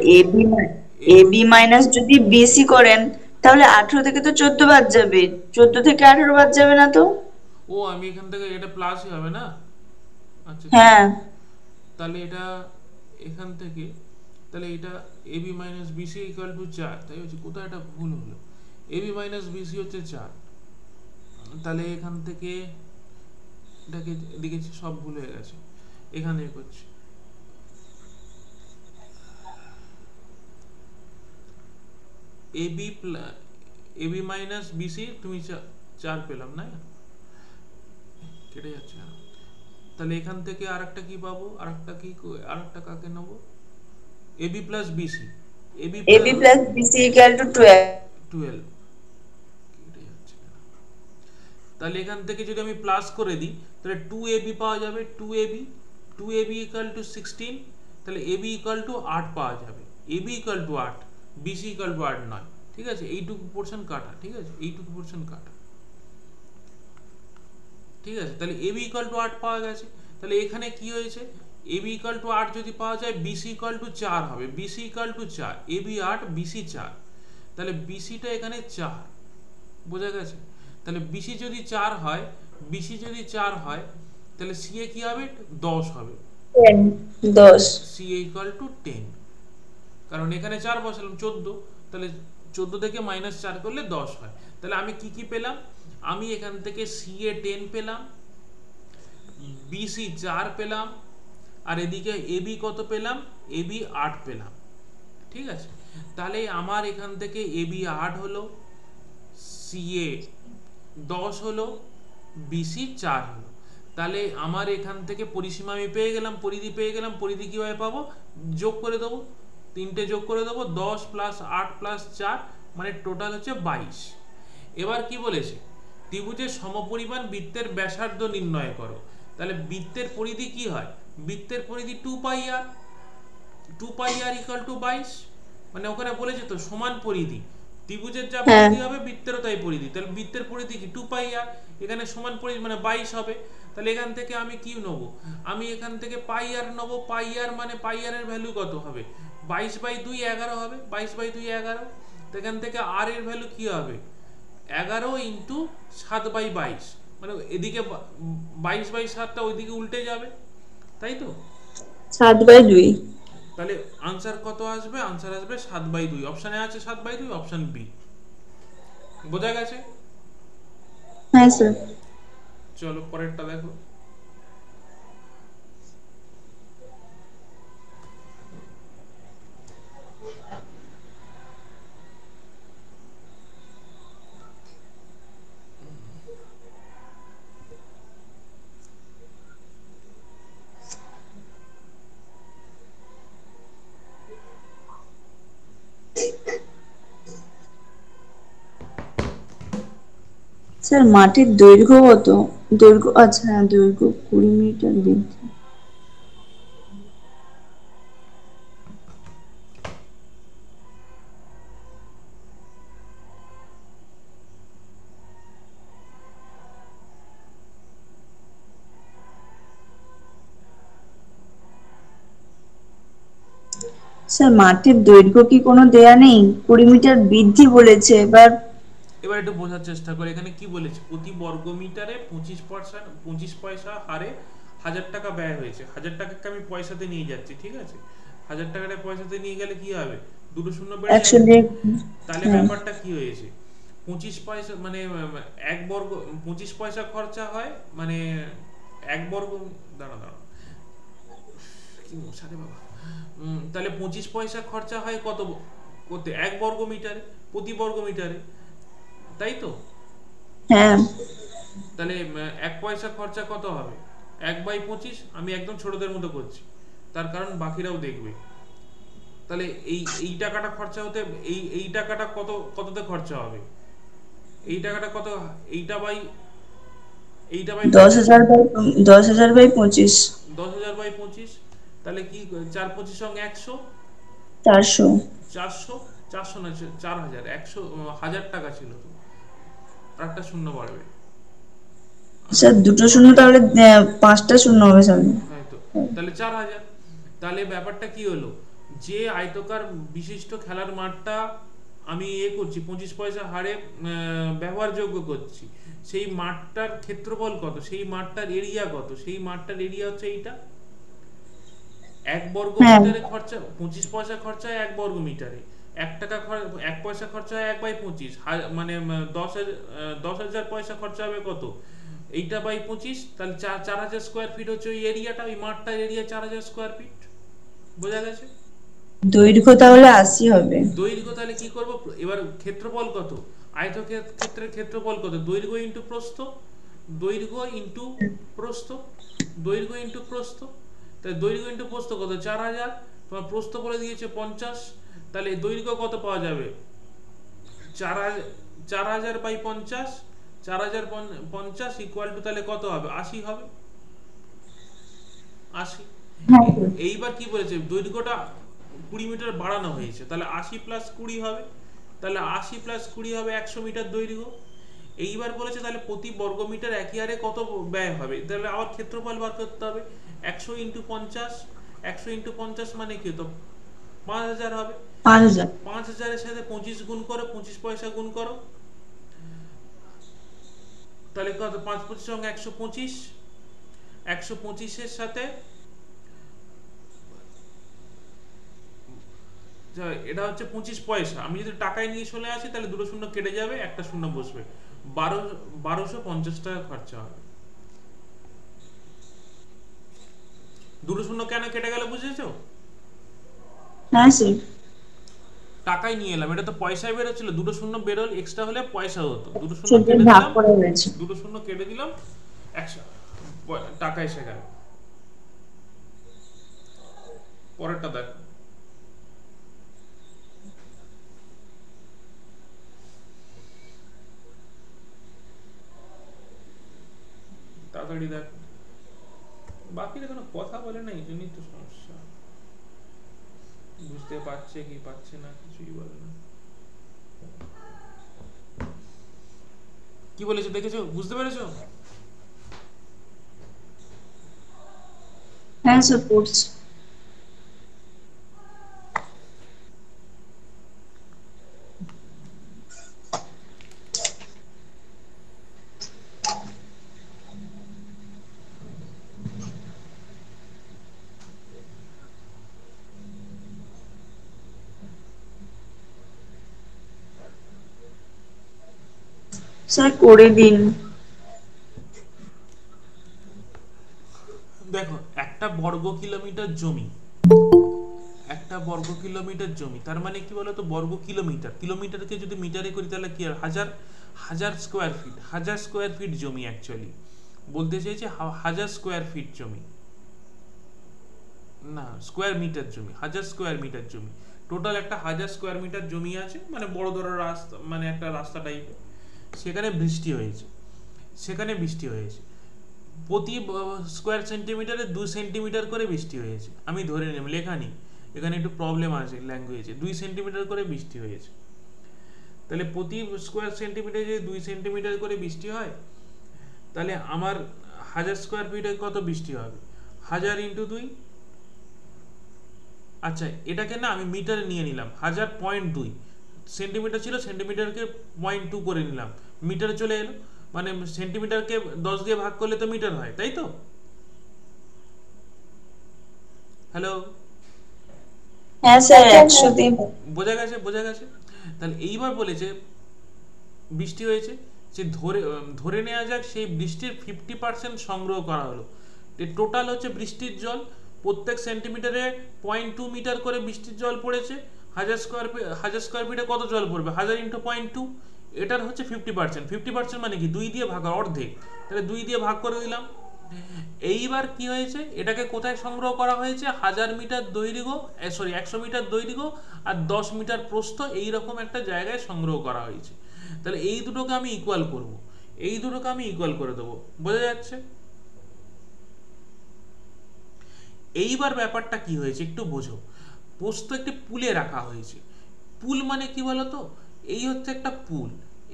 এবি মাইনাস যদি বিসি করেন তাহলে 18 থেকে তো 14 বাদ যাবে, 14 থেকে 18 বাদ যাবে না তো? ও আমি এখান থেকে এটা প্লাসই হবে না, আচ্ছা ঠিক হ্যাঁ। আছে। তাহলে এটা এখান থেকে, তাহলে এটা AB minus BC equal to 4, তাই হচ্ছে, কোথায় একটা ভুল হলো, এবি মাইনাস বিসি হচ্ছে 4। তাহলে এখান থেকে এটাকে লিখেছি, সব ভুল হয়ে গেছে, এখান থেকে করছি। এবি মাইনাস বিসি তুমি 4 পেলাম না, কেটে যাচ্ছে কেন? তাহলে এখান থেকে আরেকটা কি পাবো, আরেকটা কাকে নেব, AB plus BC, AB plus BC equal to 12। 12 কেটে যাচ্ছে কেন? তাহলে এখান থেকে যদি আমি প্লাস করে দিই তাহলে 2ab পাওয়া যাবে, 2ab ইকুয়াল টু 16। তাহলে ab ইকুয়াল টু 8 পাওয়া যাবে, ab equal to 8, bc equal to 8 নয়, ঠিক আছে? এইটুকু পোরশন কাটা, ঠিক আছে, এইটুকু পোরশন কাটা, ঠিক আছে। তাহলে ab ইকুয়াল টু 8 পাওয়া গেছে। তাহলে এখানে কি হয়েছে, ab ইকুয়াল টু 8 যদি পাওয়া যায়, bc ইকুয়াল টু 4 হবে, bc equal to 4, ab 8 bc 4। তাহলে bc টা এখানে 4, বোঝা গেছে? তাহলে bc যদি 4 হয়, তাহলে ca কি হবে 10 হবে, 10। ca ইকুয়াল টু 10, কারণ এখানে 4 বসালাম 14, তাহলে 14 থেকে -4 করলে 10 হয়। তাহলে আমি কি পেলাম, আমি এখান থেকে ca 10 পেলাম, bc 4 পেলাম, আর এদিকে ab কত পেলাম, ab 8 পেলাম, ঠিক আছে? তাহলে আমার এখান থেকে ab 8 হলো, ca 10 হলো, bc 4 হলো। তাহলে আমার এখান থেকে পরিসীমা আমি পেয়ে গেলাম, পরিধি কিভাবে পাবো, যোগ করে দেবো, তিনটে যোগ করে দেবো, 10 প্লাস 8 প্লাস 4, মানে টোটাল হচ্ছে 22। এবার কি বলেছে, ত্রিভুজের সমপরিমাণ বৃত্তের ব্যাসার্ধ নির্ণয় করো। তাহলে বৃত্তের পরিধি কি হয়, বৃত্তের পরিধি 2πr, 2πr ইকুয়াল টু 22, মানে ওখানে বলেছে তো সমান পরিধি, ত্রিভুজের যা পরিধি হবে বৃত্তেরও তাই পরিধি। তাহলে বৃত্তের পরিধি কি 2πr, এখানে সমান পরিধি মানে 22 হবে। তাহলে এখান থেকে আমি কি নেব, আমি এখান থেকে πr নেব, πr মানে πr এর ভ্যালু কত হবে, 22/2 11 হবে, 22/2 11। তো এখান থেকে r এর ভ্যালু কি হবে, 11 × 7/22, মানে এদিকে 22/7টা ওইদিকে উল্টে যাবে, তাই তো? 7/2। তাহলে আনসার কত আসবে? আনসার আসবে 7/2। অপশানে আছে 7/2, অপশান বি। বোঝা গেছে? হ্যাঁ স্যার। চলো পরেরটা দেখো। স্যার মাঠের দৈর্ঘ্য কত? দৈর্ঘ্য, আচ্ছা হ্যাঁ, দৈর্ঘ্য 20 মিটার বৃদ্ধি। স্যার মাঠের দৈর্ঘ্য কি কোনো দেয়া নেই? 20 মিটার বৃদ্ধি বলেছে, এবার এবার একটু বোঝার চেষ্টা করে এখানে কি বলেছে। প্রতি বর্গ মিটারে 25 পয়সা হারে 1000 টাকা ব্যয় হয়েছে। 1000 টাকাকে আমি পয়সাতে নিয়ে যাচ্ছি, ঠিক আছে? 1000 টাকাটা পয়সাতে নিয়ে গেলে কি হবে? দুটো শূন্য বেড়ে একশো যাবে। দিয়ে। তাহলে হ্যাঁ ব্যাপারটা কি হয়েছে? 25 পয়সা মানে এক বর্গ 25 পয়সা খরচা হয়, মানে এক বর্গ, দাঁড়া দাঁড়া, কি মশারে বাবা। তাহলে 25 পয়সা খরচা হয় কত করতে? এক বর্গ মিটারে, প্রতি বর্গ মিটারে, তাই তো? হ্যাঁ তাহলে 1 পয়সা খরচা কত হবে? 1/25। আমি একদম ছোটদের মতো করছি, তার কারণ বাকিরাও দেখবে। তাহলে এই টাকাটা খরচা হতে, এই টাকাটা কততে খরচা হবে? এই টাকাটা কত? এইটা বাই এইটা বাই 10,000/25। 10,000/25। তাহলে কি 4 25 সঙ্গে 100, 400। 400, 400 না 4000, 100, 1000 টাকা ছিল তো, আর একটা শূন্য বাড়বে। স্যার দুটো শূন্য, তাহলে 5টা শূন্য হবে সামনে। হয়তো। তাহলে 4000। তাহলে ব্যাপারটা কি হলো? যে আয়তকার বিশিষ্ট খেলার মাঠটা আমি করছি, 25 পয়সা হারে ব্যবহারযোগ্য করছি, সেই মাঠটার ক্ষেত্রফল কত? সেই মাঠটার এরিয়া কত? সেই মাঠটার এরিয়া হচ্ছে এইটা। এক বর্গ হ্যাঁ মিটারে খরচা 25 পয়সা খরচা হয় এক বর্গ মিটারে। 1 পয়সা খরচা হয় 1/25, মানে 10,000 পয়সা খরচা হবে কত? এইটা বাই 25। তাহলে 4,000 স্কোয়ার ফিট হচ্ছে ওই এরিয়াটা, ওই মাঠটার এরিয়া 4,000 স্কোয়ার ফিট। বোঝা গেছে? দৈর্ঘ্য তাহলে 80 হবে। দৈর্ঘ্য তাহলে কি করব? এবার ক্ষেত্রফল কত? আয়তক্ষেত্রের ক্ষেত্রফল কত? দৈর্ঘ্য ইন্টু প্রস্থ। দৈর্ঘ্য ইন্টু প্রস্থ। দৈর্ঘ্য ইন্টু প্রস্থ। তাহলে দৈর্ঘ্য ইন্টু প্রস্থ কত? 4,000। তোমার প্রস্থ বলে দিয়েছে 50। তাহলে দৈর্ঘ্য কত পাওয়া যাবে? 4,000, 4,000/50। 4,050 ইকুয়াল টু তাহলে কত হবে? 80 হবে। 80। হ্যাঁ এইবার কি বলেছে? দৈর্ঘ্যটা 20 মিটার বাড়ানো হয়েছে, তাহলে 80 প্লাস 20 হবে। তাহলে 80 প্লাস 20 হবে 100 মিটার দৈর্ঘ্য। এইবার বলেছে তাহলে প্রতি বর্গ মিটার একই হারে কত ব্যয় হবে? তাহলে আবার ক্ষেত্রফল বার করতে হবে। 100 ইন্টু 50। 100 ইন্টু 50 মানে কি হতো? 5,000 হবে। 5,000। 5,000-এর সাথে 25 গুণ করো, 25 পয়সা গুণ করো। তাহলে কত? 5 25 সঙ্গে 125। 125-এর সাথে এটা হচ্ছে 25 পয়সা। আমি যদি টাকায় নিয়ে চলে আসি তাহলে দুটো শূন্য কেটে যাবে, একটা শূন্য বসবে। 1,250 টাকা খরচা হবে। দুটো শূন্য কেন কেটে গেল বুঝেছো? হ্যাঁ স্যার। টাকায় নিয়ে এলাম, এটা তো পয়সায় বেরোচ্ছিল, দুটো শূন্য বেরোল, এক্সট্রা হলে পয়সা হতো। দুটো শূন্য সেটা কেটে ভাগ দিলাম, করা হয়েছে। দুটো শূন্য কেটে দিলাম, 100 টাকা এসে গেল। পরেরটা দেখো। তাড়াতাড়ি দেখো। বাকিরা কোনো কথা বলে না, এই জন্যই তো সমস্যা। বুঝতে পারছে কি পারছে না কিছুই বলে না। কি বলেছে দেখেছো? বুঝতে পেরেছো? হ্যাঁ স্যার পড়ছি। স্যার করে দিন। দেখো, একটা বর্গ কিলোমিটার জমি, একটা বর্গ কিলোমিটার জমি, তার মানে কি বলতো, বর্গ কিলোমিটার, কিলোমিটারকে যদি মিটারে করি তাহলে কি আর হাজার, হাজার স্কোয়ার ফিট, হাজার স্কোয়ার ফিট জমি, অ্যাকচুয়ালি বলতে চাইছে হাজার স্কোয়ার ফিট জমি, না স্কোয়ার মিটার জমি, হাজার স্কোয়ার মিটার জমি। টোটাল একটা হাজার স্কোয়ার মিটার জমি আছে, মানে বড় ধরো রাস্তা, মানে একটা রাস্তা টাইপের। সেখানে বৃষ্টি হয়েছে, সেখানে বৃষ্টি হয়েছে, প্রতি স্কোয়ার সেন্টিমিটারে 2 সেন্টিমিটার করে বৃষ্টি হয়েছে, আমি ধরে নিলাম, লেখা নেই এখানে, একটু প্রবলেম আছে ল্যাঙ্গুয়েজে, 2 সেন্টিমিটার করে বৃষ্টি হয়েছে। তাহলে প্রতি স্কোয়ার সেন্টিমিটারে যদি 2 সেন্টিমিটার করে বৃষ্টি হয়, তাহলে আমার হাজার স্কোয়ার ফিটে কত বৃষ্টি হবে, 1000 × 2। আচ্ছা, এটাকে না আমি মিটারে নিয়ে নিলাম, 1000.2 সেন্টিমিটার ছিল, সেন্টিমিটারকে 0.2 করে নিলাম, মিটারে চলে এলো, মানে সেন্টিমিটারকে 10 দিয়ে ভাগ করলে তো মিটার হয়, তাই তো? হ্যালো, হ্যাঁ স্যার, 100 দিয়ে। বোঝা গেছে, বোঝা গেছে। তাহলে এইবার বলেছে বৃষ্টি হয়েছে, যে ধরে নেওয়া যাক সেই বৃষ্টির 50% সংগ্রহ করা হলো। টোটাল হচ্ছে বৃষ্টির জল, প্রত্যেক সেন্টিমিটারে 0.2 মিটার করে বৃষ্টির জল পড়েছে, হাজার স্কোয়ার ফিটে কত জল পড়বে, 1000 × 0.2, এটার হচ্ছে 50%। 50% মানে কি, 2 দিয়ে ভাগ, অর্ধেক, তাহলে 2 দিয়ে ভাগ করে দিলাম। এইবার কি হয়েছে, এটাকে কোথায় সংগ্রহ করা হয়েছে, 1000 মিটার দৈর্ঘ্য, সরি 100 মিটার দৈর্ঘ্য আর 10 মিটার প্রস্থ, এইরকম একটা জায়গায় সংগ্রহ করা হয়েছে। তাহলে এই দুটোকে আমি ইকুয়াল করব, এই দুটোকে আমি ইকুয়াল করে দেবো, বোঝা যাচ্ছে? এইবার ব্যাপারটা কি হয়েছে একটু বোঝো। প্রস্থ একটি পুলে রাখা হয়েছে, পুল মানে কি বলতো, এই হচ্ছে একটা পুল,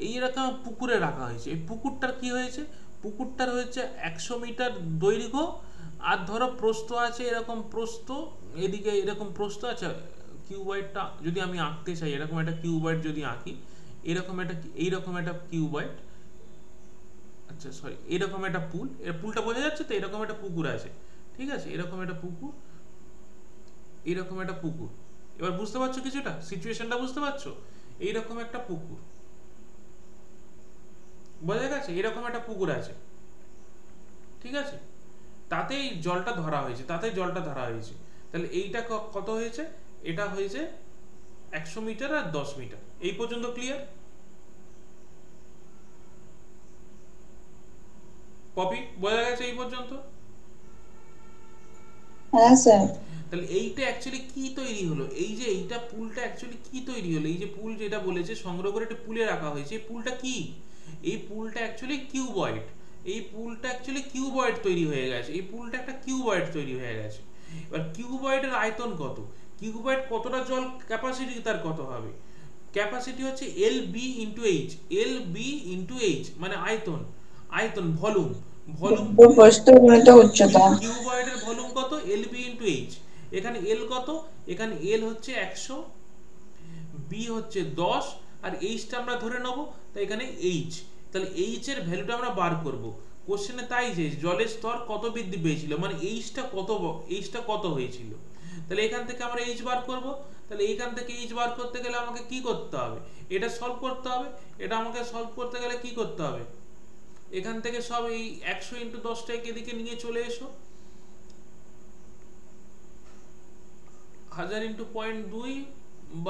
এইরকম পুকুরে রাখা হয়েছে। এই পুকুরটার কি হয়েছে, পুকুরটার হচ্ছে 100 মিটার দৈর্ঘ্য, আর ধরো প্রস্থ আছে এরকম প্রস্থ, এদিকে এরকম প্রস্থ আছে। কিউবয়েডটা যদি আমি আঁকতে চাই, এরকম একটা কিউবয়েড যদি আঁকি, এরকম একটা, এইরকম একটা কিউবয়েড, আচ্ছা সরি, এরকম একটা পুল, এর পুলটা বোঝা যাচ্ছে তো, এরকম একটা পুকুর আছে, ঠিক আছে, এরকম একটা পুকুর, এরকম একটা পুকুর। এবার বুঝতে পারছো কিছুটা, সিচুয়েশনটা বুঝতে পারছো? এইরকম একটা পুকুর, বোঝা গেছে, এরকম একটা পুকুর আছে, ঠিক আছে, তাতেই জলটা ধরা হয়েছে, তাতেই জলটা ধরা হয়েছে। তাহলে এইটা কত হয়েছে, এটা হয়েছে 100 মিটার আর 10 মিটার। এই পর্যন্ত ক্লিয়ার? পপি, বোঝা গেছে এই পর্যন্ত? হ্যাঁ স্যার। তাহলে এইটা অ্যাকচুয়ালি কি তৈরি হলো, এই যে এইটা পুলটা অ্যাকচুয়ালি কি তৈরি হলো, এই যে পুল যেটা বলেছে সংগ্রহ করে একটা পুলে রাখা হয়েছে, এই পুলটা কি, এই পুলটা অ্যাকচুয়ালি কিউবয়েড, এই পুলটা অ্যাকচুয়ালি কিউবয়েড তৈরি হয়ে গেছে, এই পুলটা একটা কিউবয়েড তৈরি হয়ে গেছে। এবার কিউবয়েডের আয়তন কত, কিউবয়েড কতটা জল ক্যাপাসিটি তার কত হবে, ক্যাপাসিটি হচ্ছে L B into H, L B into H মানে আয়তন, আয়তন ভলিউম, ভলিউম প্রস্থ গুণিত উচ্চতা। কিউবয়েডের ভলিউম কত, এল বি ইন্টু এইচ। এখানে এল কত, এখানে এল হচ্ছে 100, বি হচ্ছে 10, আর এইচটা আমরা ধরে নেব, তাই এখানে এইচ। তাহলে এইচ এর ভ্যালুটা আমরা বার করব। কোশ্চেনে তাই যে জলের স্তর কত বৃদ্ধি পেয়েছিল, মানে এইচটা কত হয়েছিল। তাহলে এখান থেকে আমরা এইচ বার করব। তাহলে এইখান থেকে এইচ বার করতে গেলে আমাকে কি করতে হবে, এটা সলভ করতে হবে। এটা আমাকে সলভ করতে গেলে কি করতে হবে, এখান থেকে সব এই 100 × 10টাকে এদিকে নিয়ে চলে এসো, 1000 × 0.2/2 ×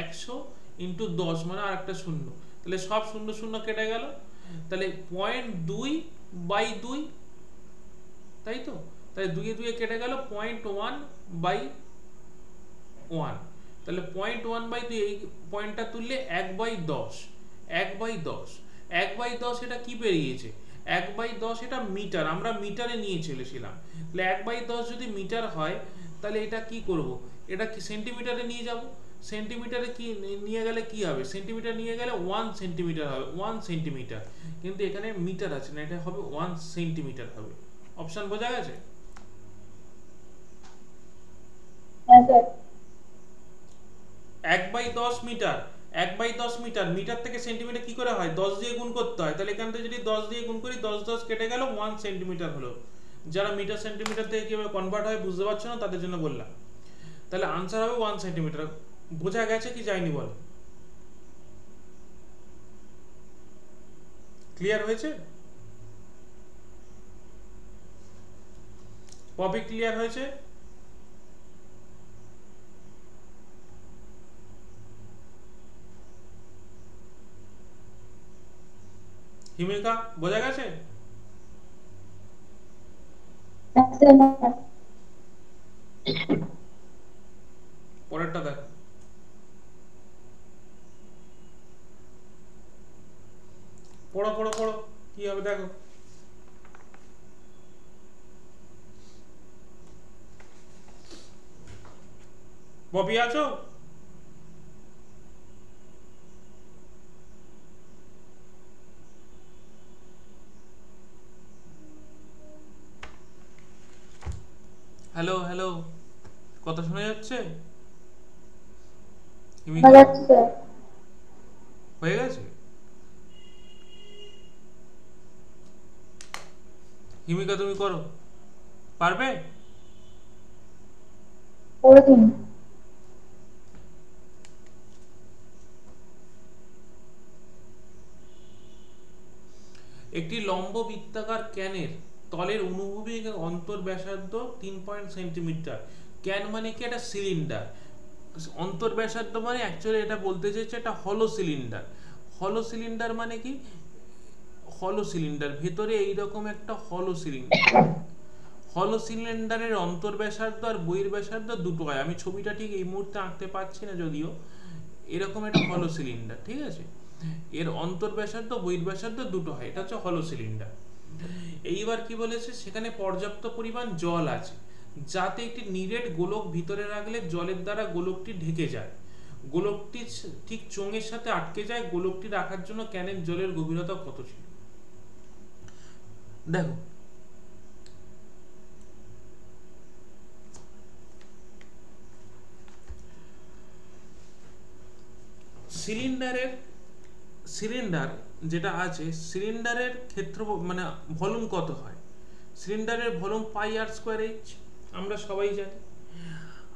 100 × 10 মানে আরেকটা শূন্য, তাহলে সব শূন্য শূন্য কেটে গেল, তাহলে 0.2/2, তাই তো, তাহলে 2 এ 2 এ কেটে গেল 0.1/1, তাহলে 0.1/2, এই পয়েন্টটা তুললে 1/10, 1/10, 1/10 এটা কি বেরিয়েছে, 1/10 এটা মিটার, আমরা মিটারে নিয়ে চলেছিলাম। তাহলে 1/10 যদি মিটার হয়, তাহলে এটা কি করব, এটা কি সেন্টিমিটারে নিয়ে যাব, সেন্টিমিটারে কি নিয়ে গেলে কি হবে, সেন্টিমিটার নিয়ে গেলে 1 সেন্টিমিটার হবে, 1 সেন্টিমিটার, কিন্তু এখানে মিটার আছে না, এটা হবে 1 সেন্টিমিটার হবে। অপশন বোঝা গেছে? হ্যাঁ স্যার। 1/10 মিটার, 1/10 মিটার, মিটার থেকে সেন্টিমিটার কি করে হয়, 10 দিয়ে গুণ করতে হয়। তাহলে এখান থেকে যদি 10 দিয়ে গুণ করি, 10 10 কেটে গেল, 1 সেন্টিমিটার হলো। যারা মিটার সেন্টিমিটার থেকে কিভাবে কনভার্ট হয় বুঝতে পারছো না, তাদের জন্য বললাম। তাহলে আনসার হবে 1 সেন্টিমিটার। বোঝা গেছে কি যায়নি বলো? ক্লিয়ার হয়েছে? পপি ক্লিয়ার হয়েছে? হিমিকা বোঝা গেছে? পরেরটা দেখ। পড়ো পড়ো পড়ো, কি হবে দেখো। পপি আছো? হ্যালো হ্যালো, কথা শোনা যাচ্ছে? হিমিকা হয়ে গেছে? হিমিকা তুমি করো, পারবে? একটি লম্ব বৃত্তাকার ক্যানের তলের অনুভূমিক অন্তর ব্যাসার্ধ 3 সেন্টিমিটার। ক্যান মানে কি? একটা সিলিন্ডার। অন্তর ব্যাসার্ধ মানে অ্যাকচুয়ালি এটা বলতে চাইছে এটা হলো সিলিন্ডার। হলো সিলিন্ডার মানে কি? হলো সিলিন্ডার, ভেতরে এইরকম একটা হলো সিলিন্ডার। হলো সিলিন্ডারের অন্তর ব্যাসার্ধ আর বহির ব্যাসার্ধ দুটো হয়। আমি ছবিটা ঠিক এই মুহূর্তে আঁকতে পারছি না যদিও। এরকম একটা হলো সিলিন্ডার, ঠিক আছে? এর অন্তর ব্যাসার্ধ বহির ব্যাসার্ধ দুটো হয়, এটা হচ্ছে হলো সিলিন্ডার। এইবার কি বলেছে, সেখানে পর্যাপ্ত পরিমাণ জল আছে যাতে একটি নিরেট গোলক ভিতরে রাখলে জলের দ্বারা গোলকটি ঢেকে যায়, গোলকটি ঠিক চোঙের সাথে আটকে যায়। গোলকটি রাখার জন্য ক্যানের জলের গভীরতা কত ছিল? দেখো, সিলিন্ডার যেটা আছে, সিলিন্ডারের ক্ষেত্র মানে ভলিউম কত হয়? সিলিন্ডারের ভলিউম পাই আর স্কয়ার এইচ, আমরা সবাই জানি।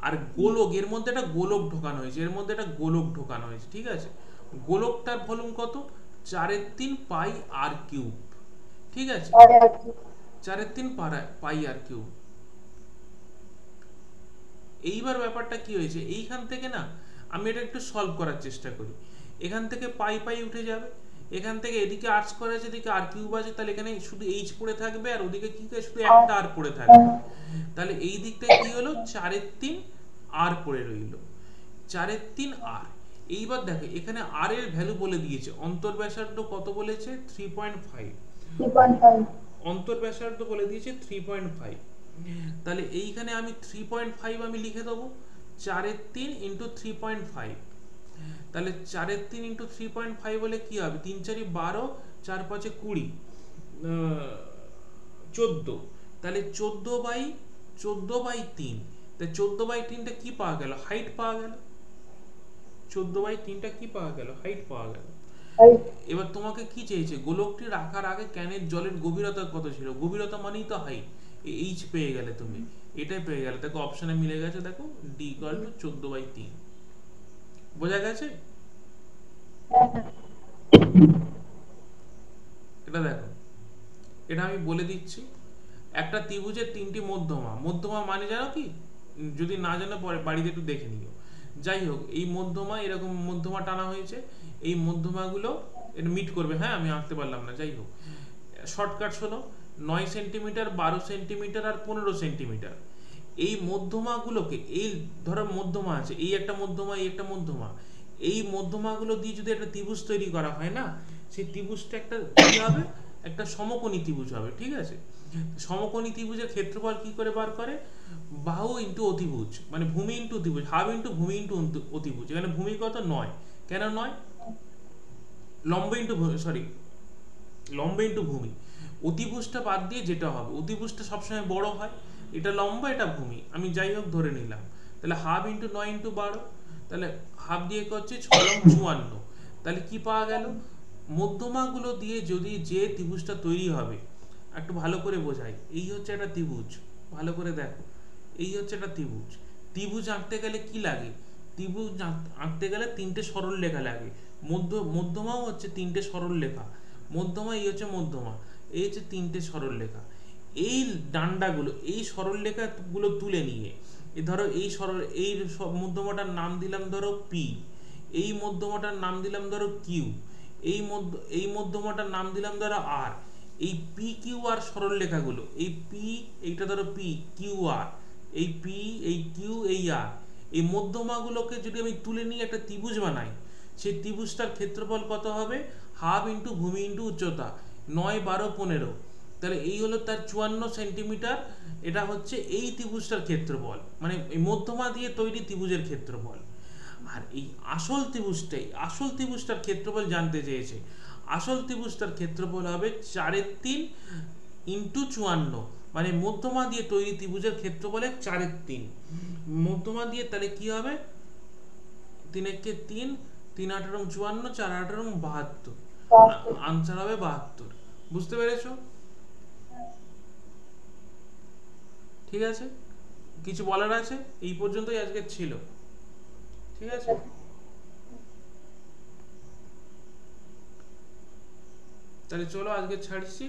আর গোলক, এর মধ্যে একটা গোলক ঢোকানো হয়েছে, এর মধ্যে একটা গোলক ঢোকানো হয়েছে, ঠিক আছে? গোলকটার ভলিউম কত? 4/3 পাই আর কিউব, ঠিক আছে? 4/3 পাই আর কিউব। এইবার ব্যাপারটা কি হয়েছে, এইখান থেকে না আমি এটা একটু সলভ করার চেষ্টা করি। এখান থেকে পাই পাই উঠে যাবে, এখান থেকে এদিকে আর স্কয়ার আছে, এদিকে আর কিউব আছে, তাহলে এখানে শুধু এইচ পড়ে থাকবে আর ওদিকে কি শুধু একটা আর পড়ে থাকবে। তাহলে এই দিকটায় কি হলো, 4/3 আর পড়ে রইল, 4/3 আর। এইবার দেখো এখানে আর এর ভ্যালু বলে দিয়েছে, অন্তর ব্যাসার্ধ কত বলেছে? 3.5। অন্তর ব্যাসার্ধ বলে দিয়েছে 3.5। তাহলে এইখানে আমি 3.5 আমি লিখে দেবো, 4/3 ইন্টু 3.5। তাহলে 4/3 ইন্টু 3.5 বলে কি হবে? 3 4 12, 4 5 20, 14। তাহলে 14/3। তাই 14/3টা কি পাওয়া গেল? হাইট পাওয়া গেল। 14/3টা কি পাওয়া গেল? হাইট পাওয়া গেল। এবার তোমাকে কি চেয়েছে? গোলকটি রাখার আগে ক্যানের জলের গভীরতা কত ছিল? গভীরতা মানেই তো হাইট। এইচ পেয়ে গেলে তুমি, এটাই পেয়ে গেলে। দেখো অপশনে মিলে গেছে, দেখো ডি ইকুয়াল টু 14/3। বোঝা গেছে? এটা দেখো, এটা আমি বলে দিচ্ছি। একটা ত্রিভুজের 3টি মধ্যমা। মধ্যমা মানে জানো কি? যদি না জানো পরে বাড়িতে একটু দেখে নিও। যাই হোক, এই মধ্যমা, এরকম মধ্যমা টানা হয়েছে। এই মধ্যমাগুলো এটা মিট করবে। হ্যাঁ, আমি আঁকতে পারলাম না, যাই হোক। শর্টকাট হলো 9 সেন্টিমিটার, 12 সেন্টিমিটার আর 15 সেন্টিমিটার। এই মধ্যমাগুলোকে, এই ধরো মধ্যমা আছে, এই একটা মধ্যমা, এই একটা মধ্যমা, এই মধ্যমাগুলো দিয়ে যদি একটা ত্রিভুজ তৈরি করা হয় না, সেই ত্রিভুজটা একটা কি হবে? একটা সমকোণী ত্রিভুজ হবে, ঠিক আছে? সমকোণী ত্রিভুজের ক্ষেত্রফল কি করে বার করে? বাহু ইন্টু অতিভুজ, মানে ভূমি ইন্টু অতিভুজ, হাফ ইন্টু ভূমি ইন্টু অতিভুজ। এখানে ভূমি কত? 9। কেন 9? লম্ব ইন্টু সরি, লম্ব ইন্টু ভূমি। অতিভুজটা বাদ দিয়ে যেটা হবে, অতিভুজটা সবসময় বড় হয়। এটা লম্ব, এটা ভূমি, আমি যাই হোক ধরে নিলাম। তাহলে হাফ ইন্টু 9 ইন্টু 12, তাহলে হাফ দিয়ে হচ্ছে 6 54। তাহলে কি পাওয়া গেল? মধ্যমাগুলো দিয়ে যদি যে ত্রিভুজটা তৈরি হবে, একটু ভালো করে বোঝাই। এই হচ্ছে একটা ত্রিভুজ, ভালো করে দেখো। এই হচ্ছে একটা ত্রিভুজ। ত্রিভুজ আঁকতে গেলে কি লাগে? ত্রিভুজ আঁকতে গেলে 3টে সরল রেখা লাগে। মধ্যমাও হচ্ছে 3টে সরল রেখা। মধ্যমা এই হচ্ছে মধ্যমা, এই হচ্ছে তিনটে সরলরেখা। এই ডান্ডাগুলো, এই সরলরেখাগুলো তুলে নিয়ে ধরো এই মধ্যমাটার নাম দিলাম ধরো পি, এই মধ্যমাটার নাম দিলাম ধরো কিউ, এই মধ্যমাটার নাম দিলাম ধরো আর। এই পি কিউ আর সরলরেখাগুলো, এই পি, এইটা ধরো পি কিউ আর, এই পি, এই কিউ, এই আর, এই মধ্যমাগুলোকে যদি আমি তুলে নিয়ে একটা ত্রিভুজ বানাই, সেই ত্রিভুজটার ক্ষেত্রফল কত হবে? হাফ ইন্টু ভূমি ইন্টু উচ্চতা, 9, 12, 15। তাহলে এই হলো তার 54 সেন্টিমিটার। এটা হচ্ছে এই ত্রিভুজটার ক্ষেত্রফল, মানে এই মধ্যমা দিয়ে তৈরি ত্রিভুজের ক্ষেত্রফল। আর এই আসল ত্রিভুজটার ক্ষেত্রফল জানতে চেয়েছে। আসল ত্রিভুজটার ক্ষেত্রফল হবে 4/3 ইন্টু 54, মানে মধ্যমা দিয়ে তৈরি ত্রিভুজের ক্ষেত্রফলে 4/3। মধ্যমা দিয়ে তাহলে কি হবে? 3 একে 3, 3 8 54, 4 8 72, আনসার হবে 72। বুঝতে পেরেছো? ঠিক আছে, কিছু বলার আছে? এই পর্যন্তই আজকে ছিল। ঠিক আছে, তাহলে চলো আজকে ছাড়ছি।